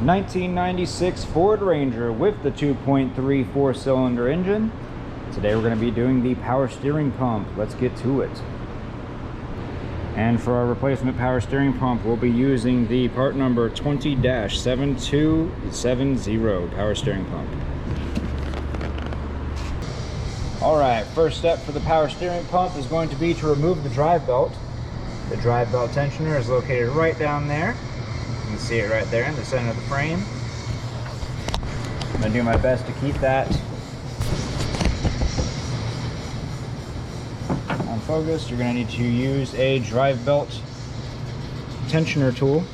1996 Ford Ranger with the 2.3 4-cylinder engine. Today we're going to be doing the power steering pump. Let's get to it. And for our replacement power steering pump, we'll be using the part number 20-7270 power steering pump. Alright, first step for the power steering pump is going to be to remove the drive belt. The drive belt tensioner is located right down there. You can see it right there in the center of the frame. I'm going to do my best to keep that on focus. You're going to need to use a drive belt tensioner tool.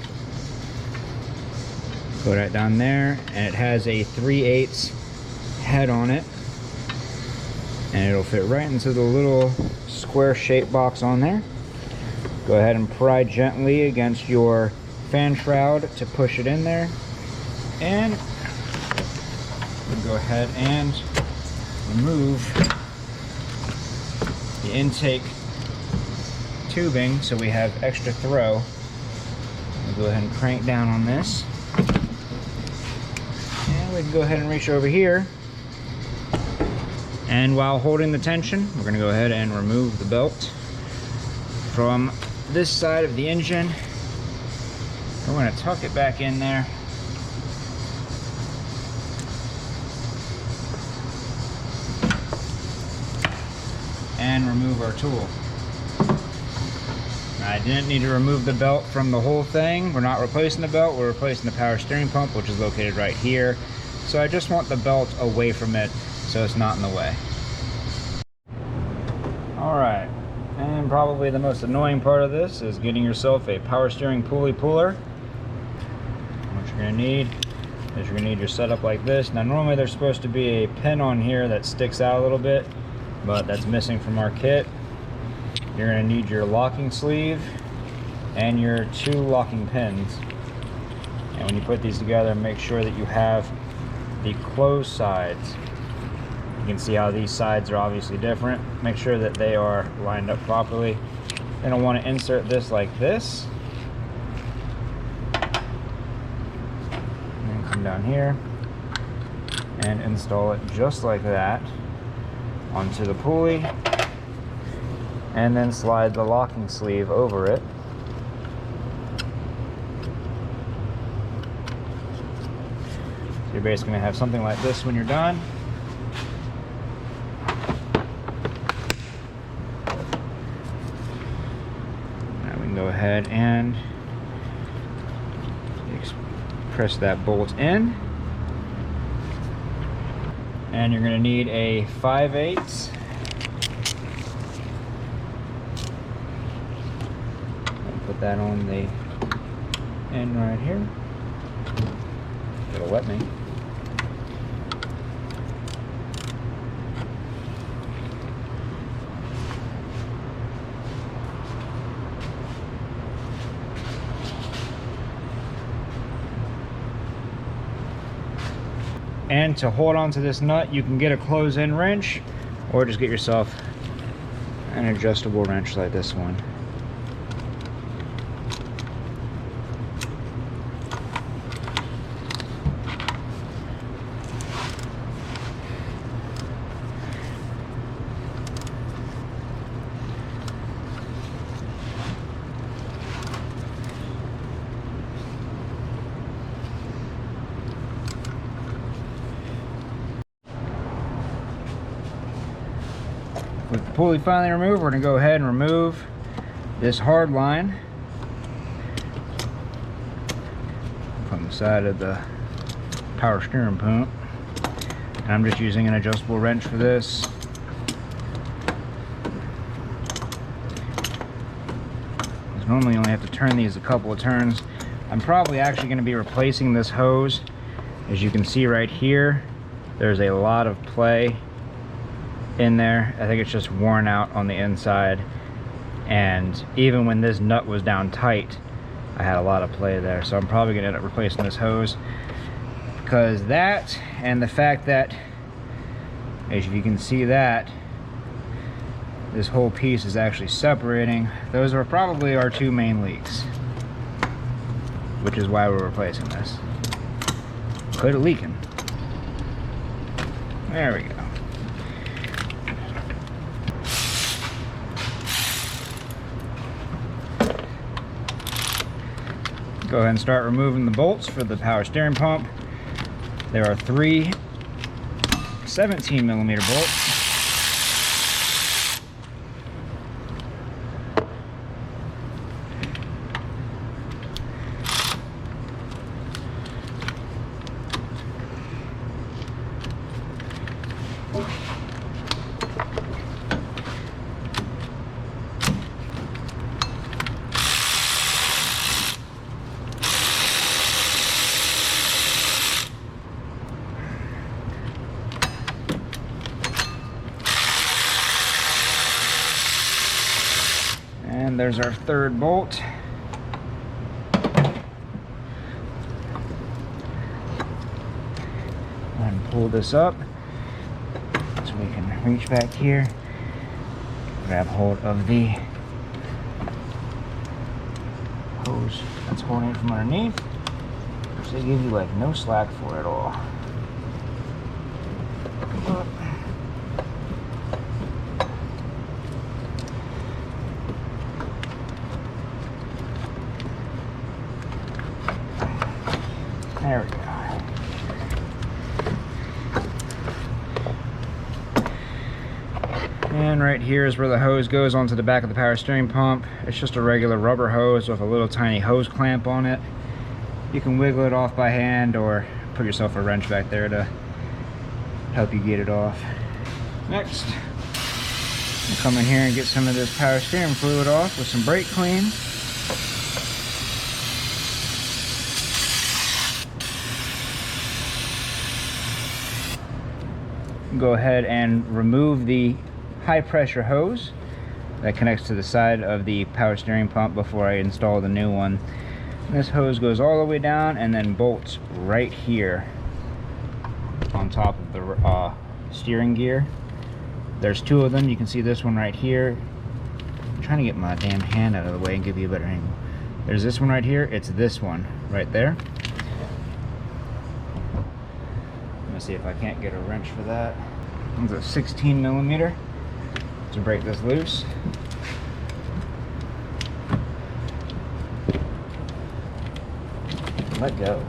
Go right down there, and it has a 3/8 head on it. And it'll fit right into the little square shaped box on there. Go ahead and pry gently against your fan shroud to push it in there. And we'll go ahead and remove the intake tubing so we have extra throw. We'll go ahead and crank down on this. And we can go ahead and reach over here. And while holding the tension, we're going to go ahead and remove the belt from this side of the engine. We're going to tuck it back in there. And remove our tool. I didn't need to remove the belt from the whole thing. We're not replacing the belt, we're replacing the power steering pump, which is located right here. So I just want the belt away from it so it's not in the way. Alright, and probably the most annoying part of this is getting yourself a power steering pulley puller. What you're going to need is you're going to need your setup like this. Now normally there's supposed to be a pin on here that sticks out a little bit, but that's missing from our kit. You're going to need your locking sleeve and your 2 locking pins. And when you put these together, make sure that you have the closed sides. You can see how these sides are obviously different. Make sure that they are lined up properly. Then I'll want to insert this like this. And then come down here and install it just like that onto the pulley. And then slide the locking sleeve over it. So you're basically going to have something like this when you're done. Go ahead and press that bolt in, and you're going to need a 5/8. Put that on the end right here. It'll let me. And to hold on to this nut, you can get a close-in wrench, or just get yourself an adjustable wrench like this one. With the pulley finally removed, we're going to go ahead and remove this hard line from the side of the power steering pump. And I'm just using an adjustable wrench for this. Because normally you only have to turn these a couple of turns. I'm probably actually going to be replacing this hose. As you can see right here, there's a lot of play in there. I think it's just worn out on the inside, and even when this nut was down tight, I had a lot of play there. So I'm probably gonna end up replacing this hose, because that, and the fact that, as you can see, that this whole piece is actually separating, those are probably our 2 main leaks, which is why we're replacing this. quit leaking. There we go. Go ahead and start removing the bolts for the power steering pump. There are 3 17mm bolts. And there's our 3rd bolt. And pull this up so we can reach back here, grab hold of the hose that's holding it from underneath, which they give you like no slack for at all. There we go. And right here is where the hose goes onto the back of the power steering pump. It's just a regular rubber hose with a little tiny hose clamp on it. You can wiggle it off by hand or put yourself a wrench back there to help you get it off. Next, we'll come in here and get some of this power steering fluid off with some brake clean. Go ahead and remove the high pressure hose that connects to the side of the power steering pump before I install the new one. And this hose goes all the way down and then bolts right here on top of the steering gear. There's 2 of them. You can see this one right here. I'm trying to get my damn hand out of the way and give you a better angle. There's this one right here. It's this one right there. See if I can't get a wrench for that. It's a 16mm to break this loose. Let go.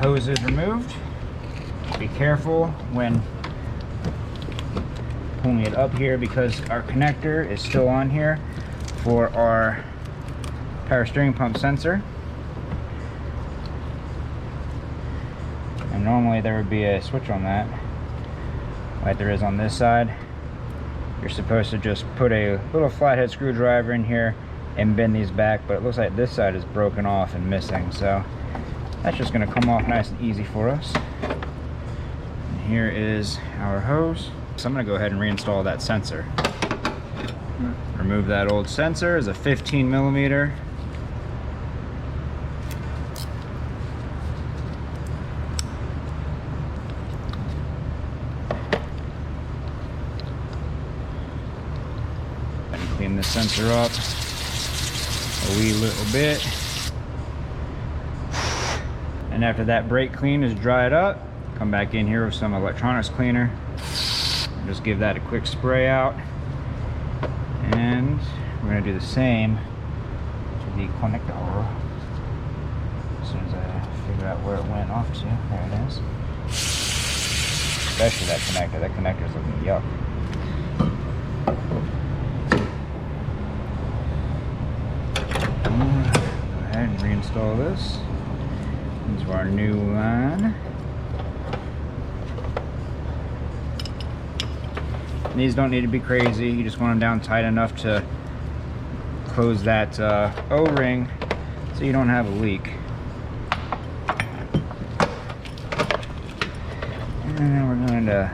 Hose is removed. Be careful when pulling it up here because our connector is still on here for our power steering pump sensor. And normally there would be a switch on that, like there is on this side. You're supposed to just put a little flathead screwdriver in here and bend these back, but it looks like this side is broken off and missing, so that's just going to come off nice and easy for us. And here is our hose. So I'm going to go ahead and reinstall that sensor. Remove that old sensor. It's a 15mm. And clean this sensor up a wee little bit. And after that brake clean is dried up, come back in here with some electronics cleaner. Just give that a quick spray out. And we're going to do the same to the connector. As soon as I figure out where it went off to. There it is. Especially that connector. That connector is looking yuck. Go ahead and reinstall this into our new line. These don't need to be crazy. You just want them down tight enough to close that O-ring so you don't have a leak. And then we're going to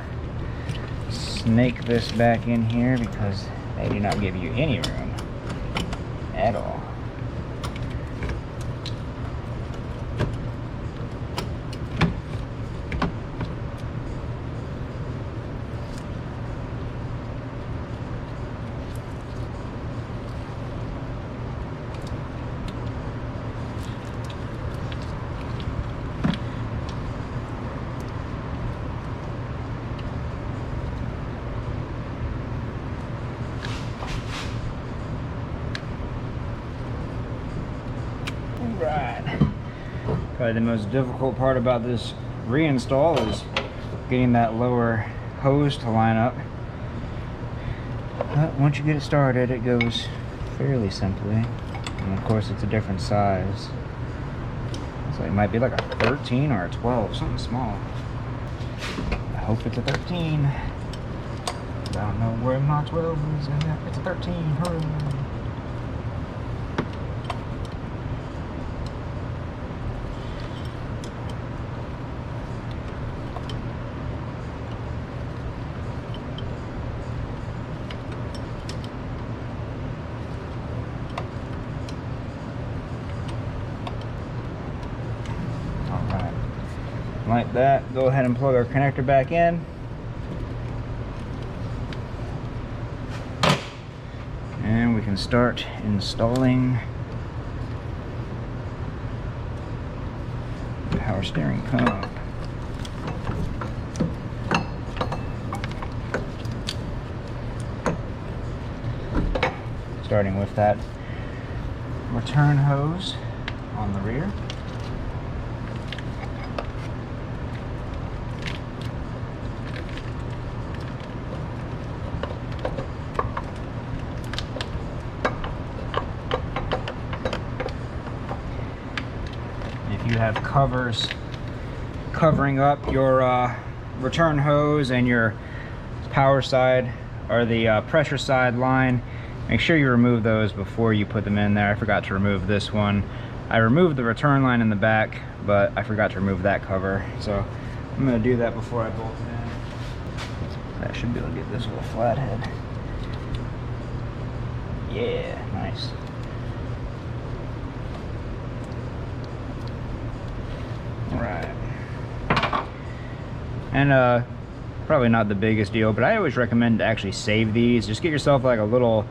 snake this back in here because they do not give you any room at all. Right. Probably the most difficult part about this reinstall is getting that lower hose to line up. But once you get it started, it goes fairly simply. And of course, it's a different size. So it might be like a 13 or a 12, something small. I hope it's a 13. I don't know where my 12 is. It's a 13. Hurry. Like that. Go ahead and plug our connector back in. And we can start installing the power steering pump. Starting with that return hose on the rear. You have covers covering up your return hose and your power side or the pressure side line. Make sure you remove those before you put them in there. I forgot to remove this one. I removed the return line in the back, but I forgot to remove that cover. So I'm going to do that before I bolt it in. I should be able to get this with a flathead. Yeah, nice. Right. And probably not the biggest deal, but I always recommend to actually save these. Just get yourself like a little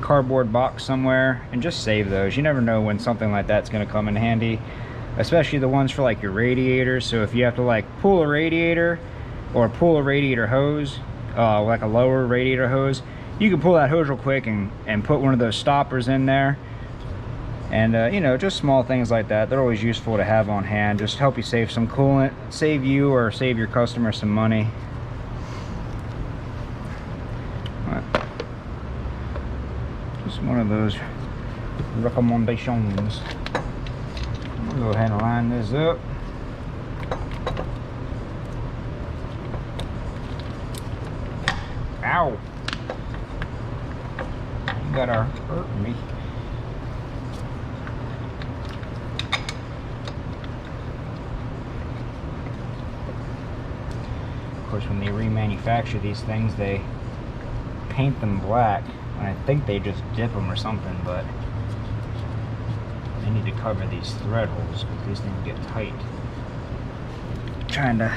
cardboard box somewhere and just save those. You never know when something like that's going to come in handy, especially the ones for like your radiators. So if you have to like pull a radiator or pull a radiator hose, like a lower radiator hose, you can pull that hose real quick and put one of those stoppers in there. And you know, just small things like that, they're always useful to have on hand. Just help you save some coolant, save you or save your customer some money. Just one of those recommendations. I'm gonna go ahead and line this up. Ow! You gotta hurt me. Of course, when they remanufacture these things, they paint them black, and I think they just dip them or something, but they need to cover these thread holes because these things get tight. Trying to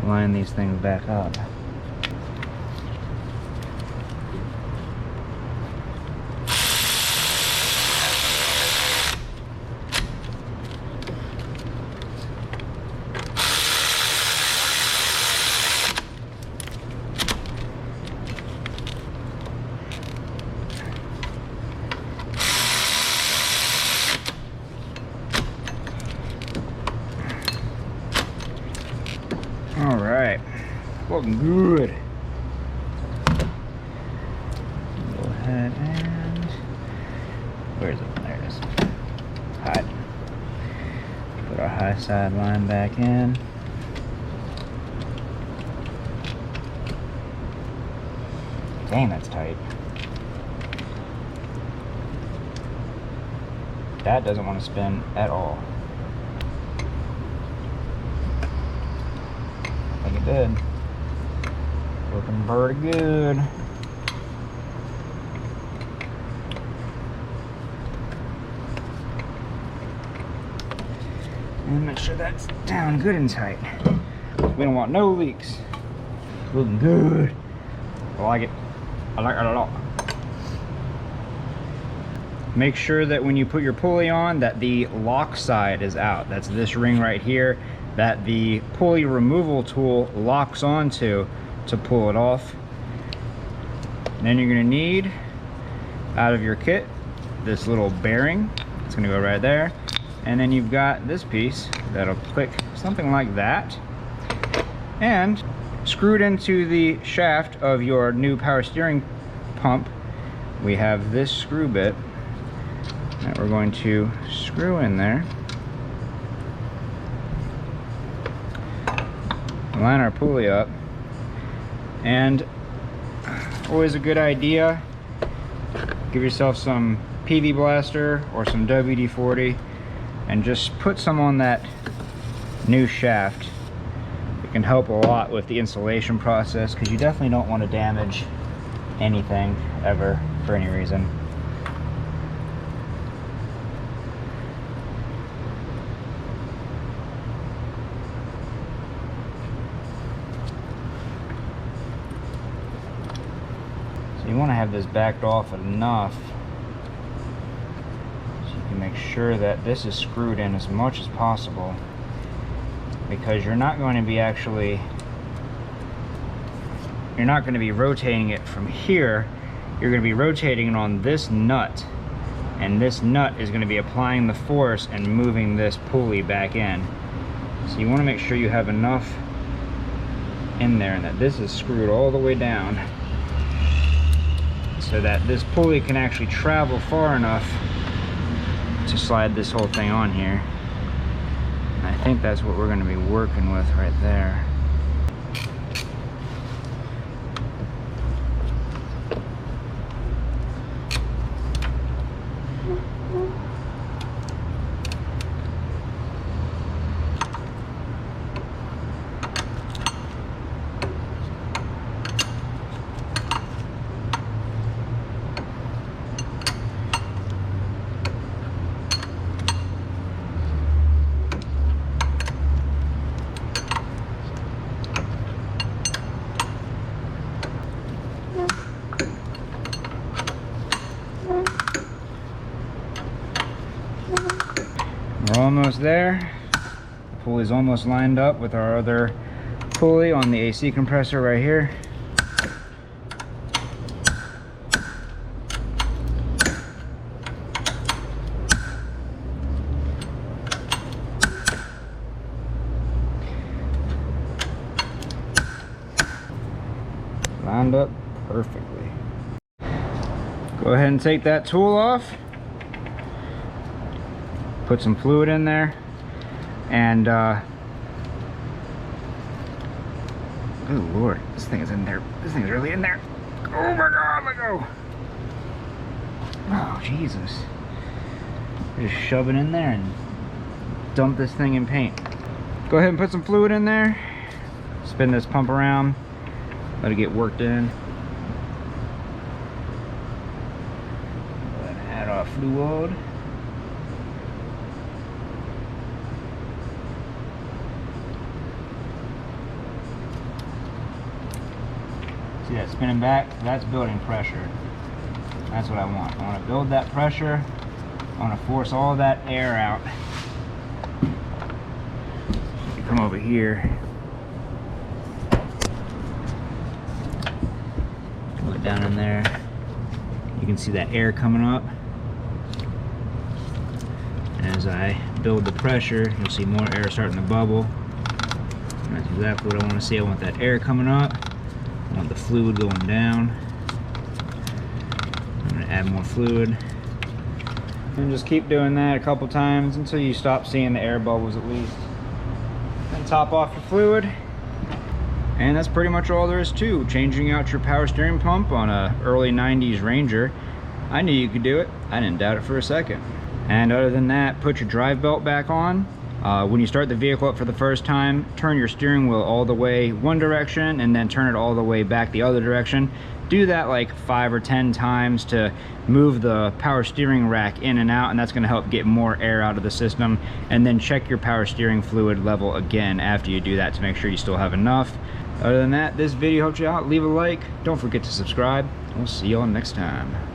line these things back up. All right, looking good. Go ahead and where is it? There it is. Hide. Put our high side line back in. Dang, that's tight. That doesn't want to spin at all. I think it did. Looking pretty good. And make sure that's down good and tight. We don't want no leaks. Looking good. I like it. I like it a lot. Make sure that when you put your pulley on that the lock side is out. That's this ring right here that the pulley removal tool locks onto to pull it off. And then you're gonna need, out of your kit, this little bearing. It's gonna go right there. And then you've got this piece that'll click something like that. And screwed into the shaft of your new power steering pump, we have this screw bit that we're going to screw in there. Line our pulley up. And always a good idea, give yourself some PV Blaster or some WD-40 and just put some on that new shaft. It can help a lot with the installation process because you definitely don't want to damage anything ever for any reason. So you want to have this backed off enough so you can make sure that this is screwed in as much as possible, because you're not going to be rotating it from here. You're going to be rotating it on this nut, and this nut is going to be applying the force and moving this pulley back in. So you want to make sure you have enough in there and that this is screwed all the way down so that this pulley can actually travel far enough to slide this whole thing on here. And I think that's what we're going to be working with right there. We're almost there. The pulley's almost lined up with our other pulley on the AC compressor right here. Lined up perfectly. Go ahead and take that tool off. Put some fluid in there, and oh Lord, this thing is in there. This thing's really in there. Oh my God, let go. Oh Jesus. Just shove it in there and dump this thing in paint. Go ahead and put some fluid in there. Spin this pump around. Let it get worked in. Go ahead and add our fluid. See that spinning back? That's building pressure. That's what I want. I want to build that pressure. I want to force all that air out. You come over here. Put it down in there. You can see that air coming up. And as I build the pressure, you'll see more air starting to bubble. And that's exactly what I want to see. I want that air coming up. I want the fluid going down. I'm going to add more fluid. And just keep doing that a couple times until you stop seeing the air bubbles at least. Then top off your fluid. And that's pretty much all there is to changing out your power steering pump on a early 90s Ranger. I knew you could do it. I didn't doubt it for a second. And other than that, put your drive belt back on. When you start the vehicle up for the first time, turn your steering wheel all the way one direction and then turn it all the way back the other direction. Do that like 5 or 10 times to move the power steering rack in and out, and that's going to help get more air out of the system. And then check your power steering fluid level again after you do that to make sure you still have enough. Other than that, this video helped you out. Leave a like. Don't forget to subscribe. We'll see you all next time.